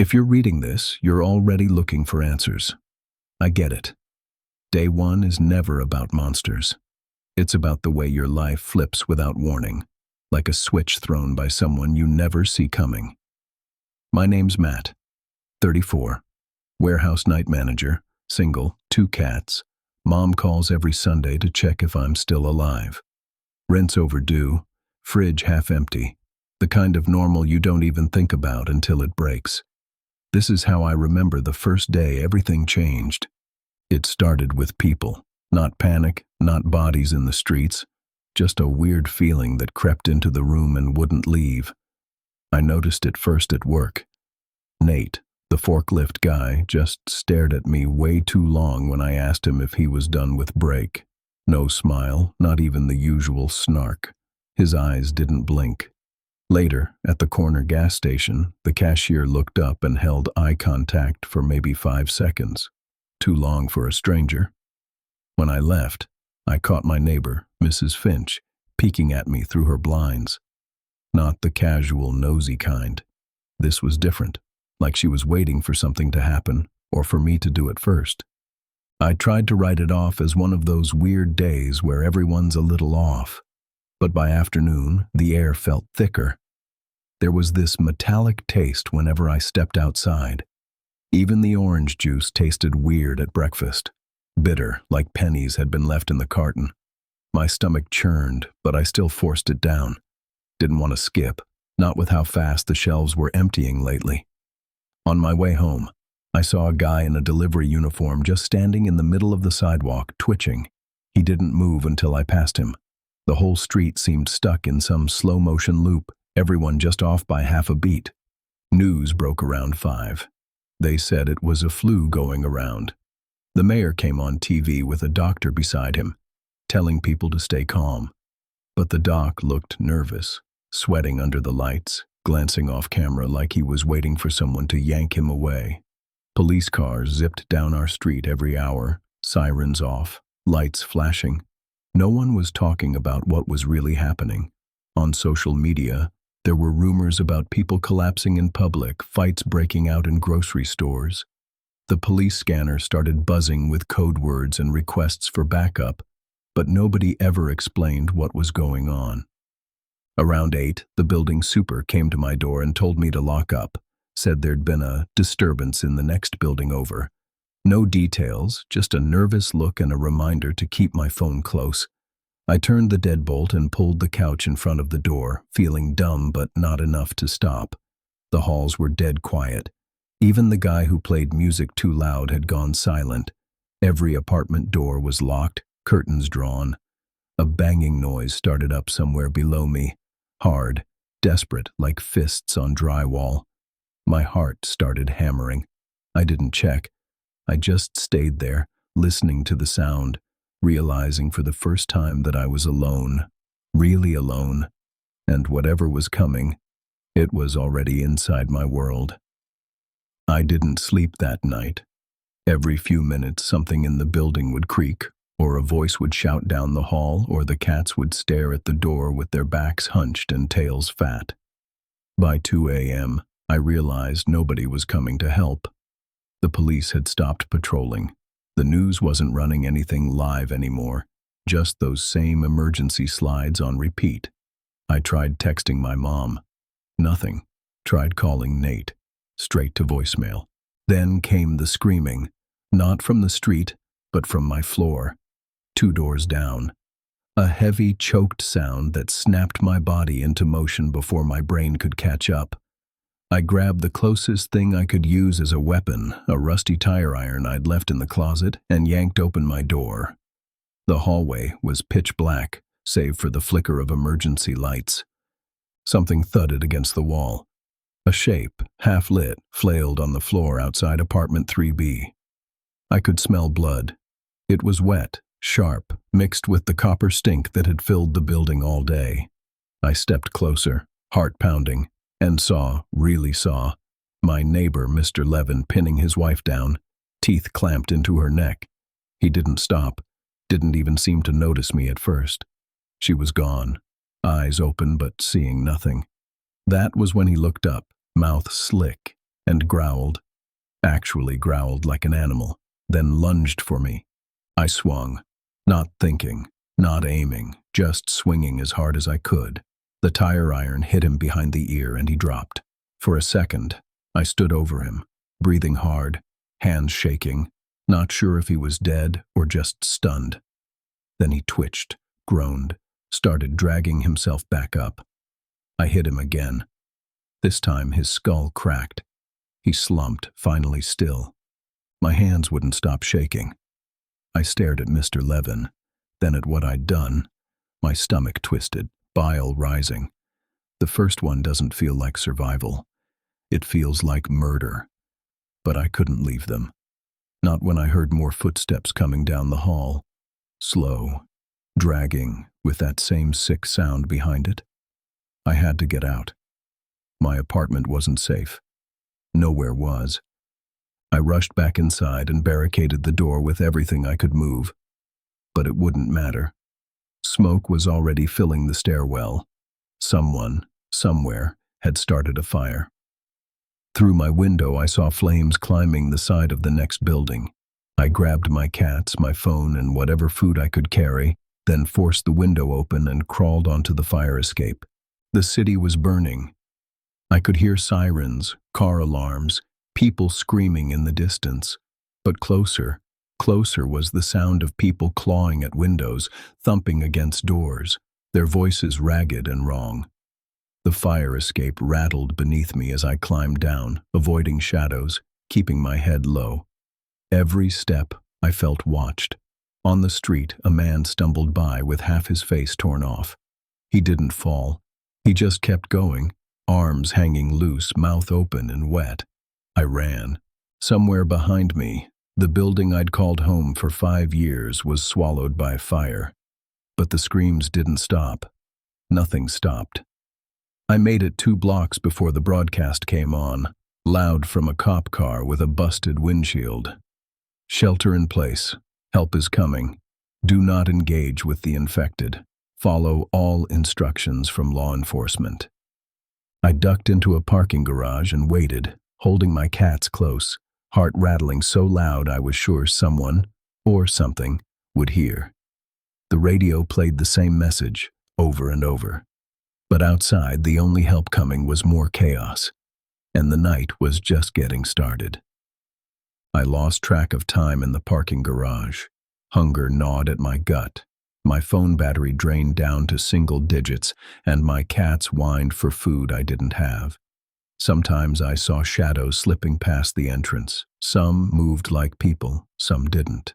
If you're reading this, you're already looking for answers. I get it. Day one is never about monsters. It's about the way your life flips without warning, like a switch thrown by someone you never see coming. My name's Matt, 34, warehouse night manager, single, 2 cats. Mom calls every Sunday to check if I'm still alive. Rent's overdue, fridge half empty, the kind of normal you don't even think about until it breaks. This is how I remember the first day everything changed. It started with people, not panic, not bodies in the streets, just a weird feeling that crept into the room and wouldn't leave. I noticed it first at work. Nate, the forklift guy, just stared at me way too long when I asked him if he was done with break. No smile, not even the usual snark. His eyes didn't blink. Later, at the corner gas station, the cashier looked up and held eye contact for maybe 5 seconds. Too long for a stranger. When I left, I caught my neighbor, Mrs. Finch, peeking at me through her blinds. Not the casual, nosy kind. This was different, like she was waiting for something to happen, or for me to do it first. I tried to write it off as one of those weird days where everyone's a little off. But by afternoon, the air felt thicker. There was this metallic taste whenever I stepped outside. Even the orange juice tasted weird at breakfast. Bitter, like pennies had been left in the carton. My stomach churned, but I still forced it down. Didn't want to skip, not with how fast the shelves were emptying lately. On my way home, I saw a guy in a delivery uniform just standing in the middle of the sidewalk, twitching. He didn't move until I passed him. The whole street seemed stuck in some slow-motion loop, everyone just off by half a beat. News broke around 5. They said it was a flu going around. The mayor came on TV with a doctor beside him, telling people to stay calm. But the doc looked nervous, sweating under the lights, glancing off camera like he was waiting for someone to yank him away. Police cars zipped down our street every hour, sirens off, lights flashing. No one was talking about what was really happening. On social media, there were rumors about people collapsing in public, fights breaking out in grocery stores. The police scanner started buzzing with code words and requests for backup, but nobody ever explained what was going on. Around 8, the building super came to my door and told me to lock up, said there'd been a disturbance in the next building over. No details, just a nervous look and a reminder to keep my phone close. I turned the deadbolt and pulled the couch in front of the door, feeling dumb but not enough to stop. The halls were dead quiet. Even the guy who played music too loud had gone silent. Every apartment door was locked, curtains drawn. A banging noise started up somewhere below me, hard, desperate, like fists on drywall. My heart started hammering. I didn't check. I just stayed there, listening to the sound, realizing for the first time that I was alone, really alone, and whatever was coming, it was already inside my world. I didn't sleep that night. Every few minutes something in the building would creak, or a voice would shout down the hall, or the cats would stare at the door with their backs hunched and tails fat. By 2 a.m., I realized nobody was coming to help. The police had stopped patrolling. The news wasn't running anything live anymore, just those same emergency slides on repeat. I tried texting my mom. Nothing. Tried calling Nate. Straight to voicemail. Then came the screaming, not from the street, but from my floor, 2 doors down. A heavy, choked sound that snapped my body into motion before my brain could catch up. I grabbed the closest thing I could use as a weapon, a rusty tire iron I'd left in the closet, and yanked open my door. The hallway was pitch black, save for the flicker of emergency lights. Something thudded against the wall. A shape, half lit, flailed on the floor outside apartment 3B. I could smell blood. It was wet, sharp, mixed with the copper stink that had filled the building all day. I stepped closer, heart pounding, and really saw, my neighbor, Mr. Levin, pinning his wife down, teeth clamped into her neck. He didn't stop, didn't even seem to notice me at first. She was gone, eyes open but seeing nothing. That was when he looked up, mouth slick, and growled, actually growled like an animal, then lunged for me. I swung, not thinking, not aiming, just swinging as hard as I could. The tire iron hit him behind the ear and he dropped. For a second, I stood over him, breathing hard, hands shaking, not sure if he was dead or just stunned. Then he twitched, groaned, started dragging himself back up. I hit him again. This time his skull cracked. He slumped, finally still. My hands wouldn't stop shaking. I stared at Mr. Levin, then at what I'd done. My stomach twisted, bile rising. The first one doesn't feel like survival. It feels like murder. But I couldn't leave them. Not when I heard more footsteps coming down the hall. Slow, dragging, with that same sick sound behind it. I had to get out. My apartment wasn't safe. Nowhere was. I rushed back inside and barricaded the door with everything I could move. But it wouldn't matter. Smoke was already filling the stairwell. Someone, somewhere, had started a fire. Through my window, I saw flames climbing the side of the next building. I grabbed my cats, my phone, and whatever food I could carry, then forced the window open and crawled onto the fire escape. The city was burning. I could hear sirens, car alarms, people screaming in the distance. But closer was the sound of people clawing at windows, thumping against doors, their voices ragged and wrong. The fire escape rattled beneath me as I climbed down, avoiding shadows, keeping my head low. Every step I felt watched. On the street, a man stumbled by with half his face torn off. He didn't fall. He just kept going, arms hanging loose, mouth open and wet. I ran. Somewhere behind me, the building I'd called home for 5 years was swallowed by fire. But the screams didn't stop. Nothing stopped. I made it 2 blocks before the broadcast came on, loud from a cop car with a busted windshield. Shelter in place. Help is coming. Do not engage with the infected. Follow all instructions from law enforcement. I ducked into a parking garage and waited, holding my cats close, heart rattling so loud I was sure someone, or something, would hear. The radio played the same message, over and over. But outside, the only help coming was more chaos, and the night was just getting started. I lost track of time in the parking garage. Hunger gnawed at my gut. My phone battery drained down to single digits, and my cats whined for food I didn't have. Sometimes I saw shadows slipping past the entrance. Some moved like people, some didn't.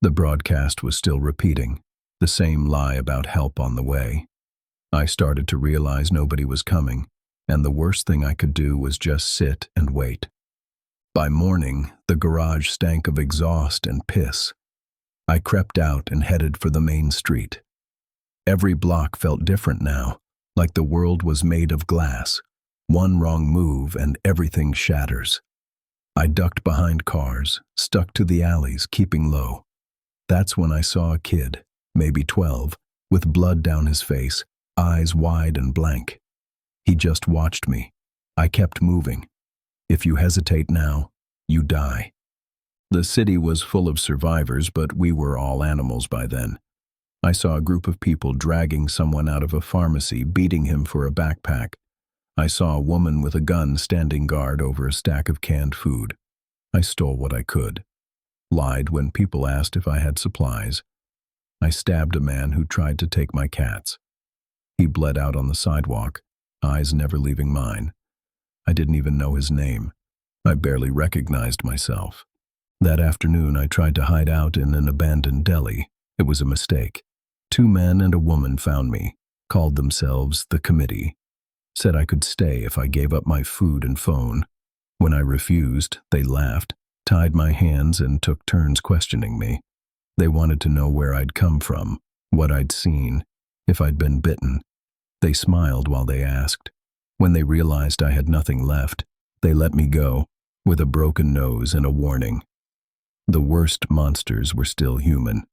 The broadcast was still repeating, the same lie about help on the way. I started to realize nobody was coming, and the worst thing I could do was just sit and wait. By morning, the garage stank of exhaust and piss. I crept out and headed for the main street. Every block felt different now, like the world was made of glass. One wrong move and everything shatters. I ducked behind cars, stuck to the alleys, keeping low. That's when I saw a kid, maybe 12, with blood down his face, eyes wide and blank. He just watched me. I kept moving. If you hesitate now, you die. The city was full of survivors, but we were all animals by then. I saw a group of people dragging someone out of a pharmacy, beating him for a backpack. I saw a woman with a gun standing guard over a stack of canned food. I stole what I could. Lied when people asked if I had supplies. I stabbed a man who tried to take my cats. He bled out on the sidewalk, eyes never leaving mine. I didn't even know his name. I barely recognized myself. That afternoon, I tried to hide out in an abandoned deli. It was a mistake. 2 men and a woman found me, called themselves the committee, said I could stay if I gave up my food and phone. When I refused, they laughed, tied my hands, and took turns questioning me. They wanted to know where I'd come from, what I'd seen, if I'd been bitten. They smiled while they asked. When they realized I had nothing left, they let me go, with a broken nose and a warning. The worst monsters were still human.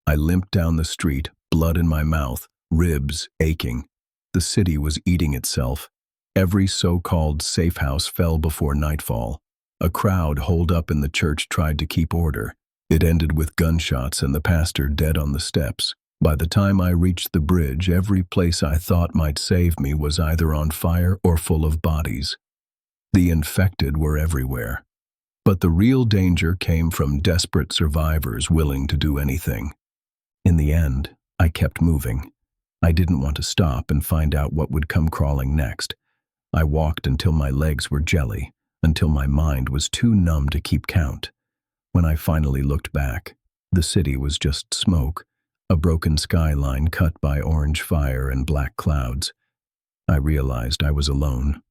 I limped down the street, blood in my mouth, ribs aching. The city was eating itself. Every so-called safe house fell before nightfall. A crowd holed up in the church tried to keep order. It ended with gunshots and the pastor dead on the steps. By the time I reached the bridge, every place I thought might save me was either on fire or full of bodies. The infected were everywhere. But the real danger came from desperate survivors willing to do anything. In the end, I kept moving. I didn't want to stop and find out what would come crawling next. I walked until my legs were jelly, until my mind was too numb to keep count. When I finally looked back, the city was just smoke, a broken skyline cut by orange fire and black clouds. I realized I was alone.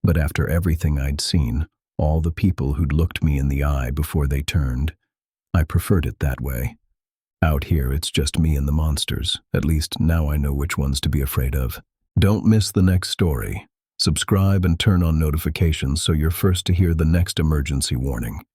But after everything I'd seen, all the people who'd looked me in the eye before they turned, I preferred it that way. Out here, it's just me and the monsters. At least now I know which ones to be afraid of. Don't miss the next story. Subscribe and turn on notifications so you're first to hear the next emergency warning.